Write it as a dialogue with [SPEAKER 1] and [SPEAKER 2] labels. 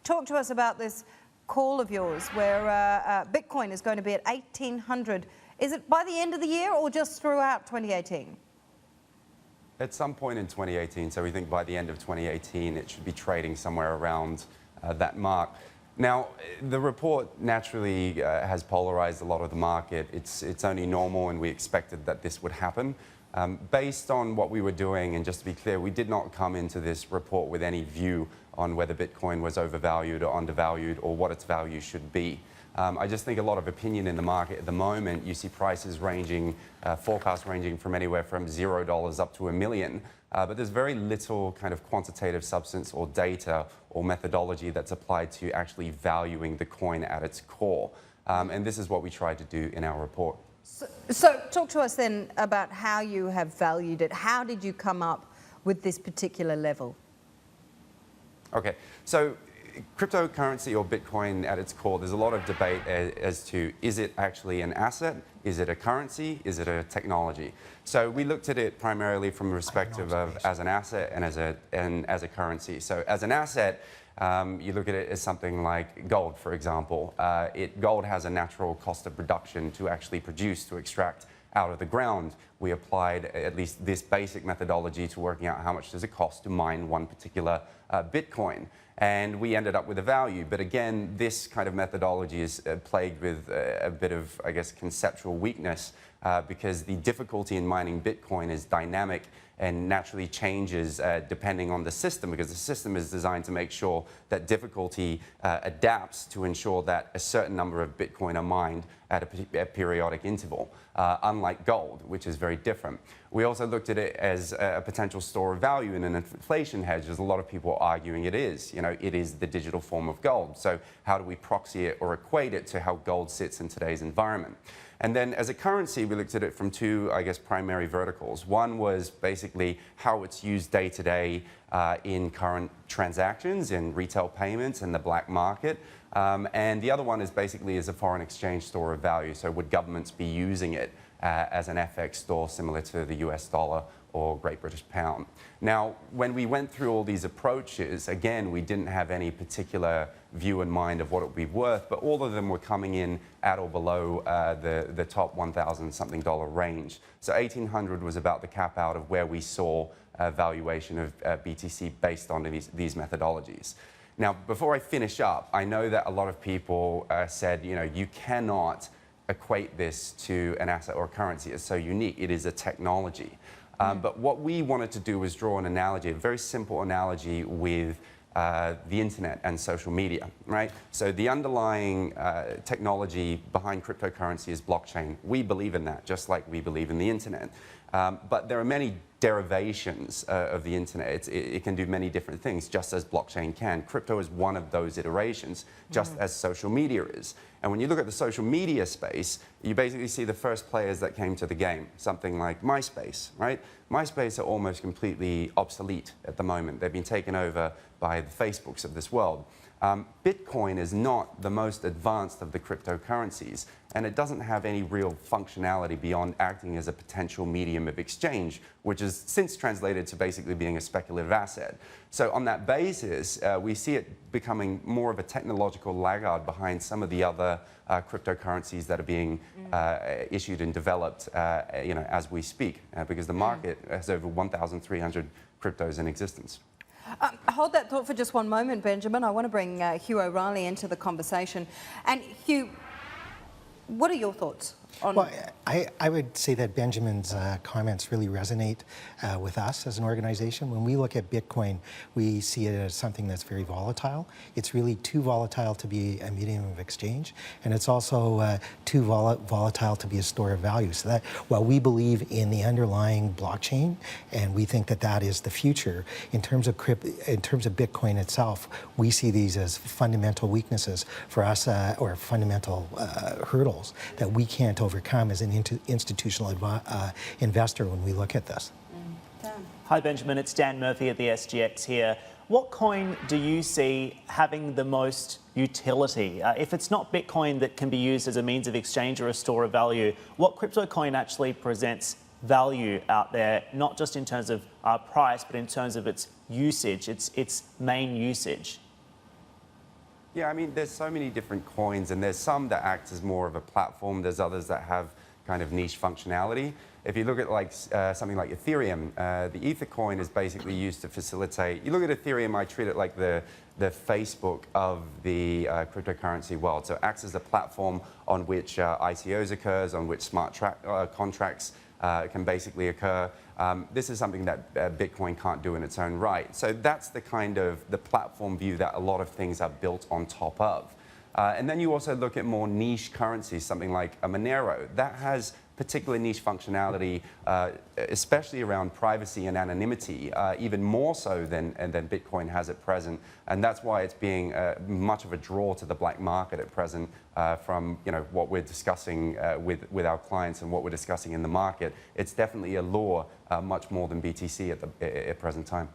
[SPEAKER 1] talk to us about this call of yours where Bitcoin is going to be at 1,800. Is it by the end of the year or just throughout 2018?
[SPEAKER 2] At some point in 2018, so we think by the end of 2018, it should be trading somewhere around that mark. Now, the report naturally has polarized a lot of the market. It's only normal, and we expected that this would happen. Based on what we were doing, and just to be clear, we did not come into this report with any view on whether Bitcoin was overvalued or undervalued or what its value should be. I just think a lot of opinion in the market at the moment. You see prices ranging, forecasts ranging from anywhere from $0 up to $1 million. But there's very little kind of quantitative substance or data or methodology that's applied to actually valuing the coin at its core. And this is what we tried to do in our report.
[SPEAKER 1] So talk to us then about how you have valued it. How did you come up with this particular level?
[SPEAKER 2] Okay, so cryptocurrency or Bitcoin at its core, there's a lot of debate as to, is it actually an asset? Is it a currency? Is it a technology? So we looked at it primarily from the perspective of as an asset and as a currency. So as an asset, you look at it as something like gold, for example. Gold has a natural cost of production to actually produce, to extract out of the ground. We applied at least this basic methodology to working out how much does it cost to mine one particular Bitcoin. And we ended up with a value. But again, this kind of methodology is plagued with a bit of, I guess, conceptual weakness because the difficulty in mining Bitcoin is dynamic and naturally changes depending on the system, because the system is designed to make sure that difficulty adapts to ensure that a certain number of Bitcoin are mined at a periodic interval, unlike gold, which is very different. We also looked at it as a potential store of value in an inflation hedge, as a lot of people are arguing it is. You know, it is the digital form of gold. So how do we proxy it or equate it to how gold sits in today's environment? And then as a currency, we looked at it from two, I guess, primary verticals. One was basically how it's used day to day in current transactions, in retail payments, in the black market. And the other one is basically as a foreign exchange store of value. So would governments be using it as an FX store similar to the US dollar or Great British Pound? Now, when we went through all these approaches, again, we didn't have any particular view in mind of what it would be worth, but all of them were coming in at or below the top 1,000 something dollar range. So 1,800 was about the cap out of where we saw valuation of BTC based on these methodologies. Now, before I finish up, I know that a lot of people said, you know, you cannot equate this to an asset or a currency. It's so unique. It is a technology. But what we wanted to do was draw an analogy, a very simple analogy with the internet and social media, right? So the underlying technology behind cryptocurrency is blockchain. We believe in that, just like we believe in the internet. But there are many derivations of the internet. It can do many different things, just as blockchain can. Crypto is one of those iterations, just as social media is. And when you look at the social media space, you basically see the first players that came to the game, something like MySpace, right? MySpace are almost completely obsolete at the moment. They've been taken over by the Facebooks of this world. Bitcoin is not the most advanced of the cryptocurrencies, and it doesn't have any real functionality beyond acting as a potential medium of exchange, which has since translated to basically being a speculative asset. So on that basis, we see it becoming more of a technological laggard behind some of the other cryptocurrencies that are being issued and developed you know, as we speak, because the market has over 1,300 cryptos in existence.
[SPEAKER 1] Hold that thought for just one moment, Benjamin. I want to bring Hugh O'Reilly into the conversation. And Hugh, what are your thoughts on...
[SPEAKER 3] Well, I would say that Benjamin's comments really resonate with us as an organization. When we look at Bitcoin, we see it as something that's very volatile. It's really too volatile to be a medium of exchange, and it's also too volatile to be a store of value. So that, while we believe in the underlying blockchain, and we think that that is the future, in terms of Bitcoin itself, we see these as fundamental weaknesses for us, or fundamental hurdles that we can't overcome as an institutional investor when we look at this.
[SPEAKER 4] Hi Benjamin, it's Dan Murphy at the SGX here. What coin do you see having the most utility? If it's not Bitcoin that can be used as a means of exchange or a store of value, what crypto coin actually presents value out there, not just in terms of price, but in terms of its usage, its main usage?
[SPEAKER 2] Yeah, I mean, there's so many different coins, and there's some that act as more of a platform. There's others that have kind of niche functionality. If you look at like something like Ethereum, the Ether coin is basically used to facilitate. You look at Ethereum, I treat it like the Facebook of the cryptocurrency world. So it acts as a platform on which ICOs occurs, on which smart contracts can basically occur. This is something that Bitcoin can't do in its own right. So that's the kind of the platform view that a lot of things are built on top of. And then you also look at more niche currencies, something like a Monero. That has particular niche functionality, especially around privacy and anonymity, even more so than Bitcoin has at present. And that's why it's being much of a draw to the black market at present from what we're discussing with our clients and what we're discussing in the market. It's definitely a lure much more than BTC at present time.